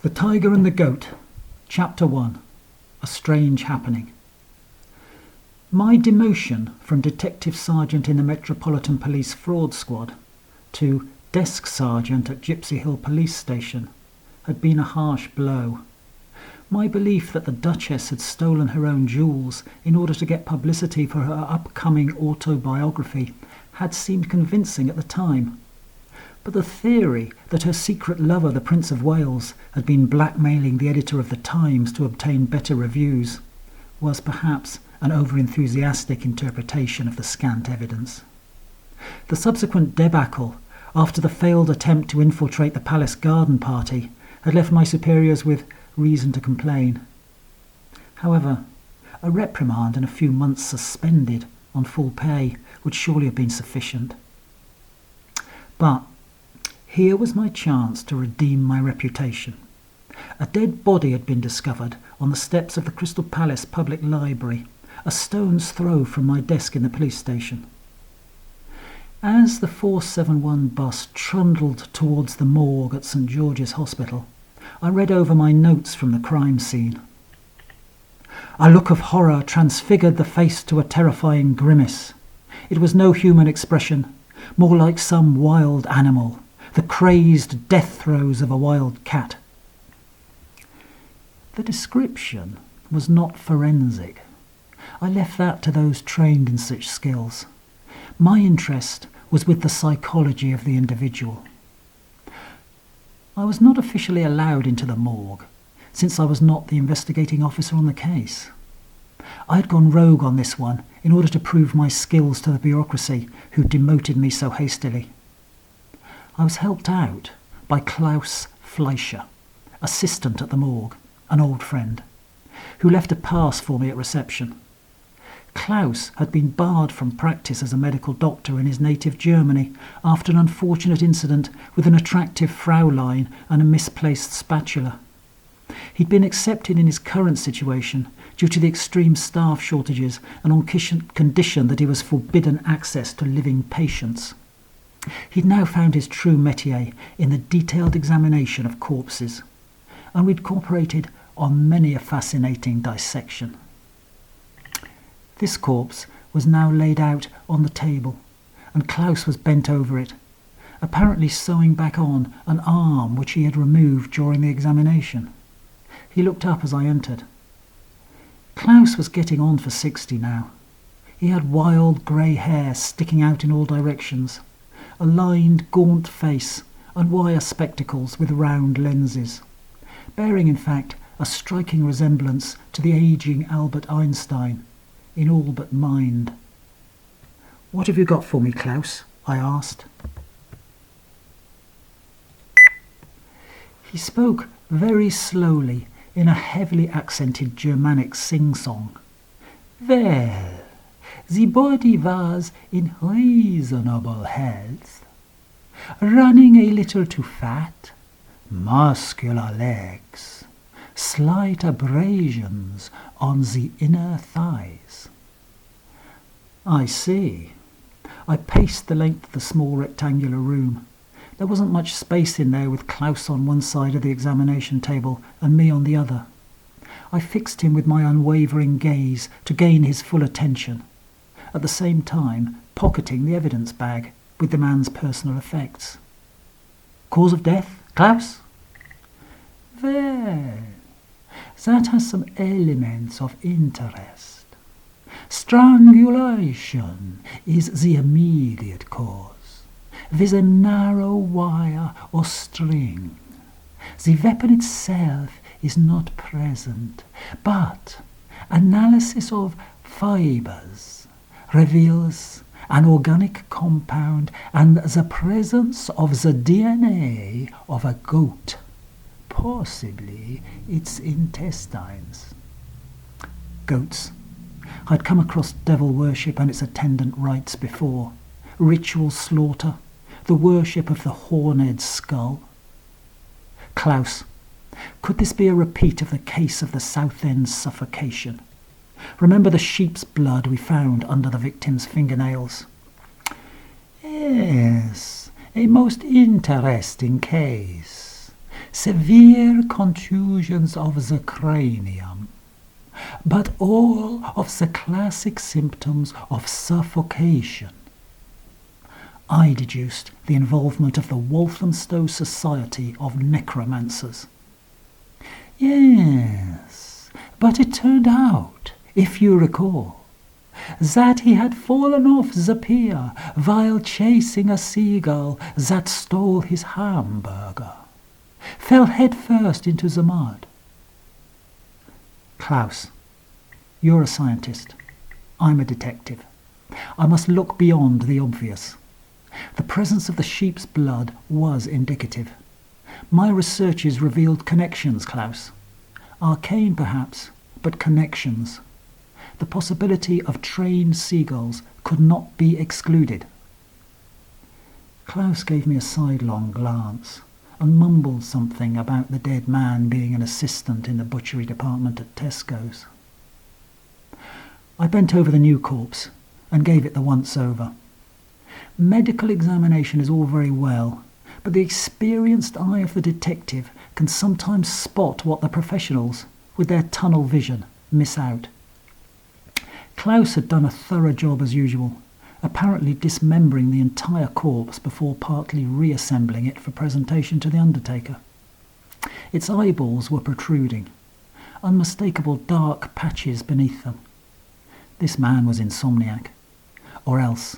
The Tiger and the Goat, Chapter 1, A Strange Happening. My demotion from Detective Sergeant in the Metropolitan Police Fraud Squad to Desk Sergeant at Gypsy Hill Police Station had been a harsh blow. My belief that the Duchess had stolen her own jewels in order to get publicity for her upcoming autobiography had seemed convincing at the time. But the theory that her secret lover, the Prince of Wales, had been blackmailing the editor of the Times to obtain better reviews was perhaps an over-enthusiastic interpretation of the scant evidence. The subsequent debacle, after the failed attempt to infiltrate the Palace Garden Party, had left my superiors with reason to complain. However, a reprimand and a few months suspended on full pay would surely have been sufficient. But here was my chance to redeem my reputation. A dead body had been discovered on the steps of the Crystal Palace Public Library, a stone's throw from my desk in the police station. As the 471 bus trundled towards the morgue at St George's Hospital, I read over my notes from the crime scene. A look of horror transfigured the face to a terrifying grimace. It was no human expression, more like some wild animal, the crazed death throes of a wild cat. The description was not forensic. I left that to those trained in such skills. My interest was with the psychology of the individual. I was not officially allowed into the morgue, since I was not the investigating officer on the case. I had gone rogue on this one in order to prove my skills to the bureaucracy who demoted me so hastily. I was helped out by Klaus Fleischer, assistant at the morgue, an old friend, who left a pass for me at reception. Klaus had been barred from practice as a medical doctor in his native Germany after an unfortunate incident with an attractive Fraulein and a misplaced spatula. He'd been accepted in his current situation due to the extreme staff shortages and on condition that he was forbidden access to living patients. He'd now found his true métier in the detailed examination of corpses, and we'd cooperated on many a fascinating dissection. This corpse was now laid out on the table, and Klaus was bent over it, apparently sewing back on an arm which he had removed during the examination. He looked up as I entered. Klaus was getting on for 60 now. He had wild grey hair sticking out in all directions, a lined, gaunt face, and wire spectacles with round lenses, bearing in fact a striking resemblance to the ageing Albert Einstein, in all but mind. "What have you got for me, Klaus?" I asked. He spoke very slowly in a heavily accented Germanic sing-song. "Well, the body was in reasonable health, running a little too fat, muscular legs, slight abrasions on the inner thighs." I see. I paced the length of the small rectangular room. There wasn't much space in there with Klaus on one side of the examination table and me on the other. I fixed him with my unwavering gaze to gain his full attention, at the same time pocketing the evidence bag with the man's personal effects. "Cause of death, Klaus?" "Well, that has some elements of interest. Strangulation is the immediate cause, with a narrow wire or string. The weapon itself is not present, but analysis of fibers reveals an organic compound and the presence of the DNA of a goat, possibly its intestines." Goats. I'd come across devil worship and its attendant rites before. Ritual slaughter, the worship of the horned skull. Klaus. Could this be a repeat of the case of the Southend suffocation? Remember the sheep's blood we found under the victim's fingernails? "Yes, a most interesting case. severe contusions of the cranium, but all of the classic symptoms of suffocation. I deduced the involvement of the Walthamstow Society of Necromancers. Yes, but it turned out, if you recall, that he had fallen off the pier while chasing a seagull that stole his hamburger, fell headfirst into the mud. Klaus, you're a scientist. I'm a detective. I must look beyond the obvious. The presence of the sheep's blood was indicative. My researches revealed connections, Klaus. Arcane, perhaps, but connections. The possibility of trained seagulls could not be excluded. Klaus gave me a sidelong glance and mumbled something about the dead man being an assistant in the butchery department at Tesco's. I bent over the new corpse and gave it the once-over. Medical examination is all very well, but the experienced eye of the detective can sometimes spot what the professionals, with their tunnel vision, miss out. Klaus had done a thorough job as usual, apparently dismembering the entire corpse before partly reassembling it for presentation to the undertaker. Its eyeballs were protruding, unmistakable dark patches beneath them. This man was insomniac, or else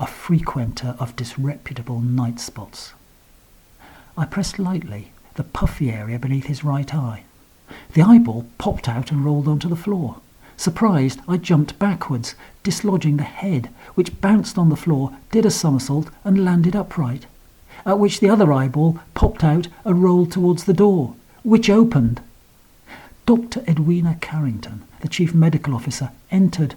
a frequenter of disreputable night spots. I pressed lightly the puffy area beneath his right eye. The eyeball popped out and rolled onto the floor. Surprised, I jumped backwards, dislodging the head, which bounced on the floor, did a somersault, and landed upright, at which the other eyeball popped out and rolled towards the door, which opened. Dr. Edwina Carrington, the chief medical officer, entered.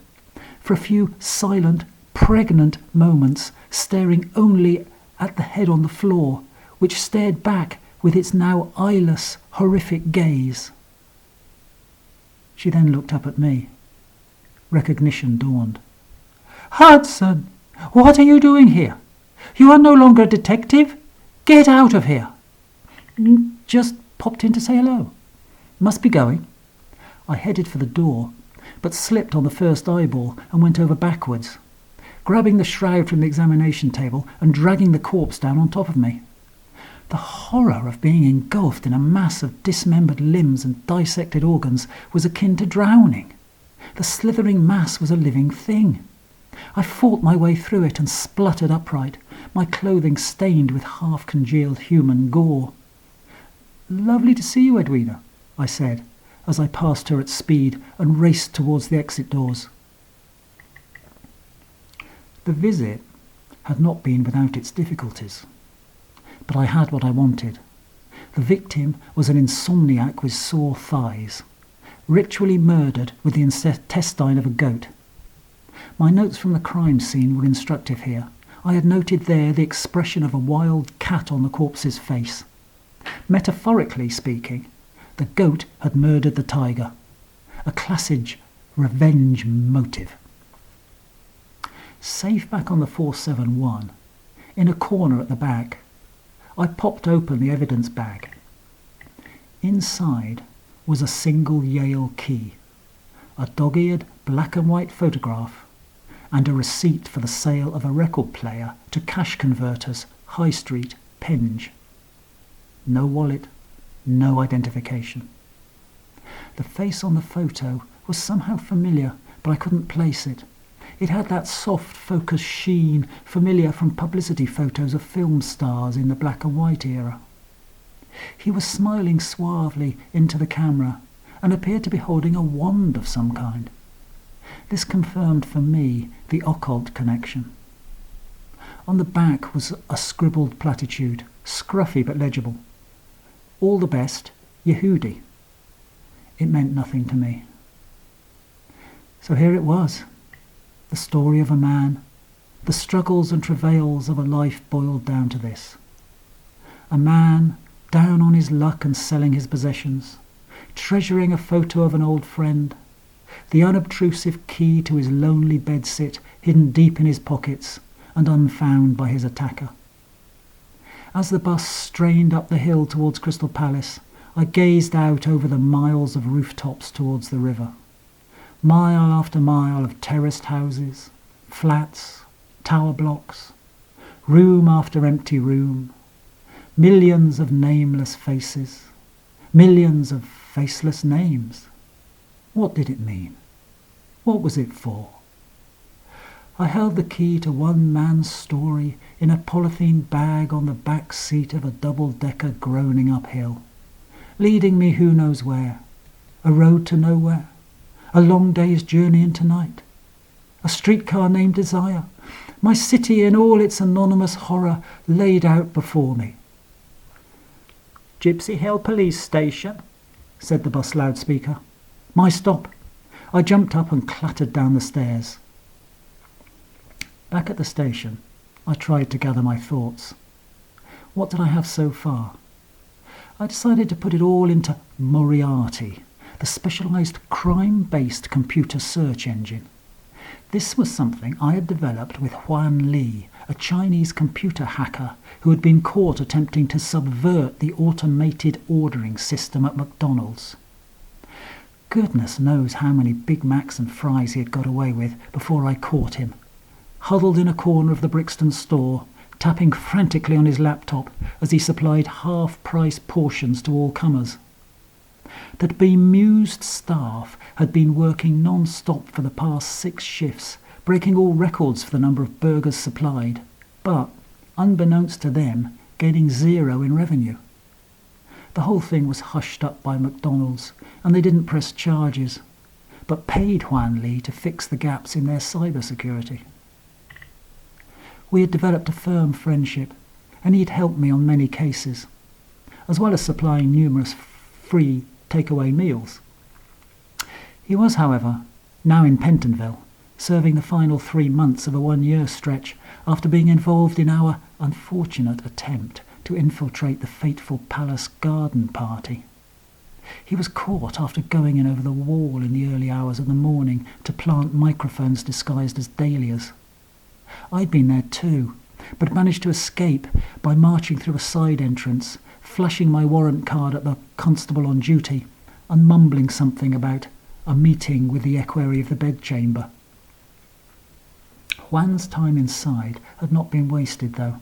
For a few silent, pregnant moments, staring only at the head on the floor, which stared back with its now eyeless, horrific gaze. She then looked up at me. Recognition dawned. "Hudson, what are you doing here? You are no longer a detective. Get out of here." "Just popped in to say hello. Must be going." I headed for the door, but slipped on the first eyeball and went over backwards, grabbing the shroud from the examination table and dragging the corpse down on top of me. The horror of being engulfed in a mass of dismembered limbs and dissected organs was akin to drowning. The slithering mass was a living thing. I fought my way through it and spluttered upright, my clothing stained with half-congealed human gore. "Lovely to see you, Edwina," I said, as I passed her at speed and raced towards the exit doors. The visit had not been without its difficulties, but I had what I wanted. The victim was an insomniac with sore thighs, ritually murdered with the intestine of a goat. My notes from the crime scene were instructive here. I had noted there the expression of a wild cat on the corpse's face. Metaphorically speaking, the goat had murdered the tiger, a classic revenge motive. Safe back on the 471, in a corner at the back, I popped open the evidence bag. Inside was a single Yale key, a dog-eared black and white photograph, and a receipt for the sale of a record player to cash converters, High Street, Penge. No wallet, no identification. The face on the photo was somehow familiar, but I couldn't place it. It had that soft focus sheen familiar from publicity photos of film stars in the black and white era. He was smiling suavely into the camera and appeared to be holding a wand of some kind. This confirmed for me the occult connection. On the back was a scribbled platitude, scruffy but legible. "All the best, Yehudi." It meant nothing to me. So here it was, the story of a man, the struggles and travails of a life boiled down to this. A man down on his luck and selling his possessions, treasuring a photo of an old friend, the unobtrusive key to his lonely bedsit hidden deep in his pockets and unfound by his attacker. As the bus strained up the hill towards Crystal Palace, I gazed out over the miles of rooftops towards the river. Mile after mile of terraced houses, flats, tower blocks, room after empty room, millions of nameless faces, millions of faceless names. What did it mean? What was it for? I held the key to one man's story in a polythene bag on the back seat of a double-decker groaning uphill, leading me who knows where, a road to nowhere, a long day's journey into night, a streetcar named Desire, my city in all its anonymous horror laid out before me. "Gypsy Hill Police Station," said the bus loudspeaker. My stop. I jumped up and clattered down the stairs. Back at the station, I tried to gather my thoughts. What did I have so far? I decided to put it all into Moriarty, the specialised crime-based computer search engine. This was something I had developed with Huan Li, a Chinese computer hacker who had been caught attempting to subvert the automated ordering system at McDonald's. Goodness knows how many Big Macs and fries he had got away with before I caught him, huddled in a corner of the Brixton store, tapping frantically on his laptop as he supplied half-price portions to all comers. The bemused staff had been working non-stop for the past 6 shifts, breaking all records for the number of burgers supplied, but, unbeknownst to them, gaining 0 in revenue. The whole thing was hushed up by McDonald's, and they didn't press charges, but paid Huan Li to fix the gaps in their cybersecurity. We had developed a firm friendship, and he'd helped me on many cases, as well as supplying numerous free takeaway meals. He was, however, now in Pentonville, serving the final 3 months of a 1-year stretch after being involved in our unfortunate attempt to infiltrate the fateful Palace Garden Party. He was caught after going in over the wall in the early hours of the morning to plant microphones disguised as dahlias. I'd been there too, but managed to escape by marching through a side entrance, flashing my warrant card at the constable on duty, and mumbling something about a meeting with the equerry of the bedchamber. Juan's time inside had not been wasted, though.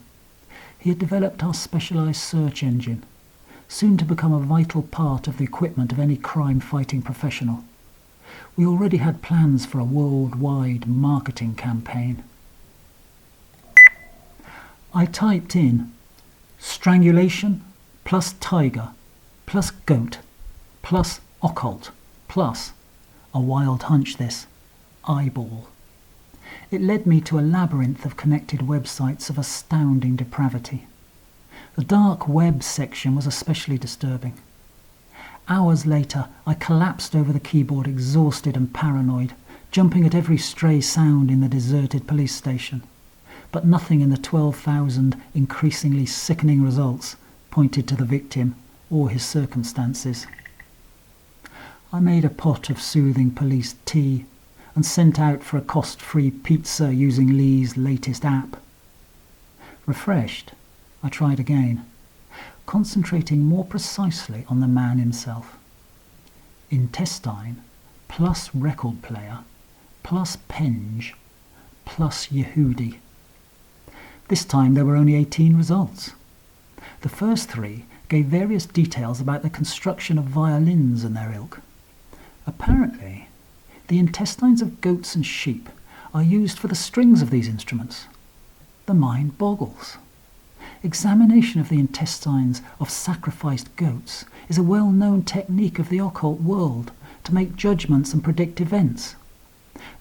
He had developed our specialised search engine, soon to become a vital part of the equipment of any crime-fighting professional. We already had plans for a worldwide marketing campaign. I typed in strangulation plus tiger plus goat plus occult plus, a wild hunch this, eyeball. It led me to a labyrinth of connected websites of astounding depravity. The dark web section was especially disturbing. Hours later, I collapsed over the keyboard, exhausted and paranoid, jumping at every stray sound in the deserted police station. But nothing in the 12,000 increasingly sickening results pointed to the victim or his circumstances. I made a pot of soothing police tea and sent out for a cost-free pizza using Lee's latest app. Refreshed, I tried again, concentrating more precisely on the man himself. Intestine plus record player plus Penge plus Yehudi. This time there were only 18 results. The first 3 gave various details about the construction of violins and their ilk. Apparently, the intestines of goats and sheep are used for the strings of these instruments. The mind boggles. Examination of the intestines of sacrificed goats is a well-known technique of the occult world to make judgments and predict events.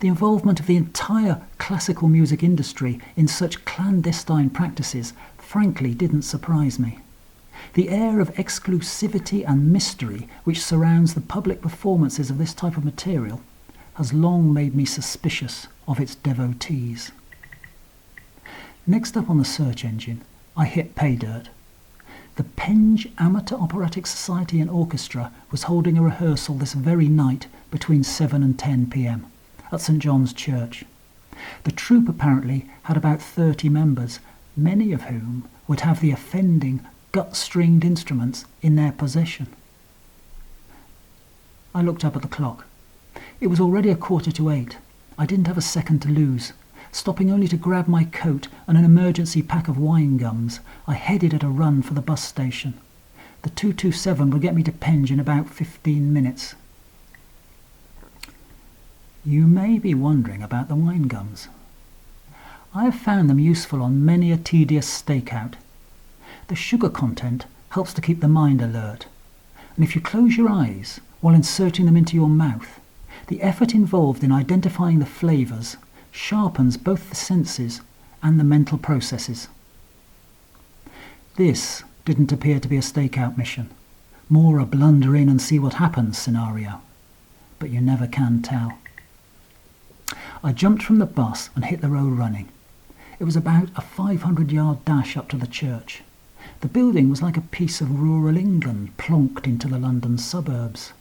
The involvement of the entire classical music industry in such clandestine practices frankly didn't surprise me. The air of exclusivity and mystery which surrounds the public performances of this type of material has long made me suspicious of its devotees. Next up on the search engine, I hit pay dirt. The Penge Amateur Operatic Society and Orchestra was holding a rehearsal this very night between 7 and 10 p.m. at St John's Church. The troupe apparently had about 30 members, many of whom would have the offending, gut-stringed instruments in their possession. I looked up at the clock. It was already 8:15. I didn't have a second to lose. Stopping only to grab my coat and an emergency pack of wine gums, I headed at a run for the bus station. The 227 will get me to Penge in about 15 minutes. You may be wondering about the wine gums. I have found them useful on many a tedious stakeout. The sugar content helps to keep the mind alert, and if you close your eyes while inserting them into your mouth, the effort involved in identifying the flavours sharpens both the senses and the mental processes. This didn't appear to be a stakeout mission, more a blunder in and see what happens scenario, but you never can tell. I jumped from the bus and hit the road running. It was about a 500-yard dash up to the church. The building was like a piece of rural England plonked into the London suburbs.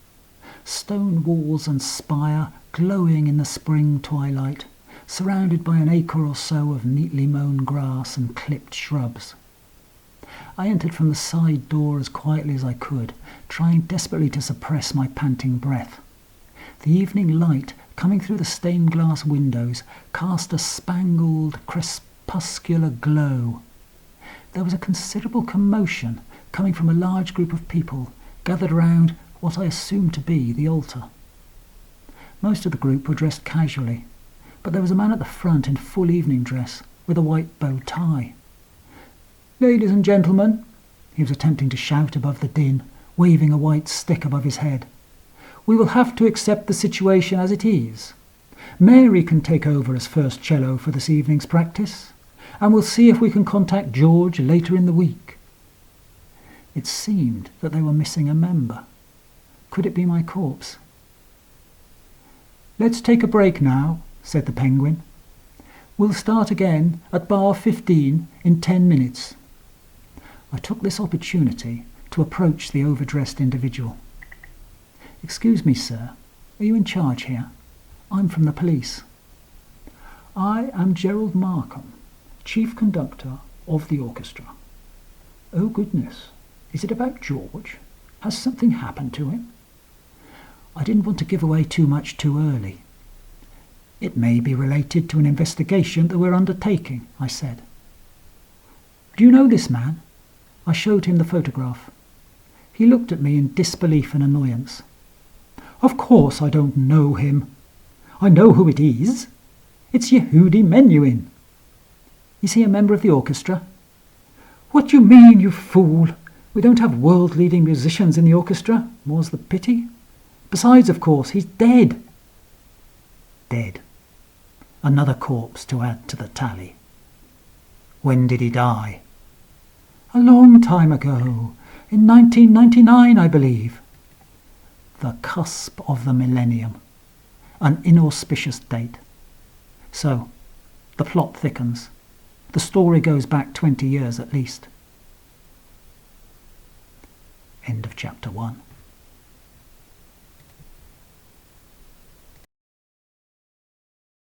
Stone walls and spire glowing in the spring twilight, surrounded by an acre or so of neatly mown grass and clipped shrubs. I entered from the side door as quietly as I could, trying desperately to suppress my panting breath. The evening light coming through the stained glass windows cast a spangled, crepuscular glow. There was a considerable commotion coming from a large group of people gathered around what I assumed to be the altar. Most of the group were dressed casually, but there was a man at the front in full evening dress with a white bow tie. "Ladies and gentlemen," he was attempting to shout above the din, waving a white stick above his head, "we will have to accept the situation as it is. Mary can take over as first cello for this evening's practice, and we'll see if we can contact George later in the week." It seemed that they were missing a member. Could it be my corpse? "Let's take a break now," said the Penguin. "We'll start again at bar 15 in 10 minutes. I took this opportunity to approach the overdressed individual. "Excuse me, sir, are you in charge here? I'm from the police." "I am Gerald Markham, chief conductor of the orchestra." "Oh, goodness. Is it about George? Has something happened to him?" I didn't want to give away too much too early. "It may be related to an investigation that we're undertaking," I said. "Do you know this man?" I showed him the photograph. He looked at me in disbelief and annoyance. "Of course I don't know him. I know who it is. It's Yehudi Menuhin." "Is he a member of the orchestra?" "What do you mean, you fool? We don't have world-leading musicians in the orchestra, more's the pity. Besides, of course, he's dead." Dead. Another corpse to add to the tally. When did he die? "A long time ago. In 1999, I believe." The cusp of the millennium. An inauspicious date. So, the plot thickens. The story goes back 20 years at least. End of chapter 1.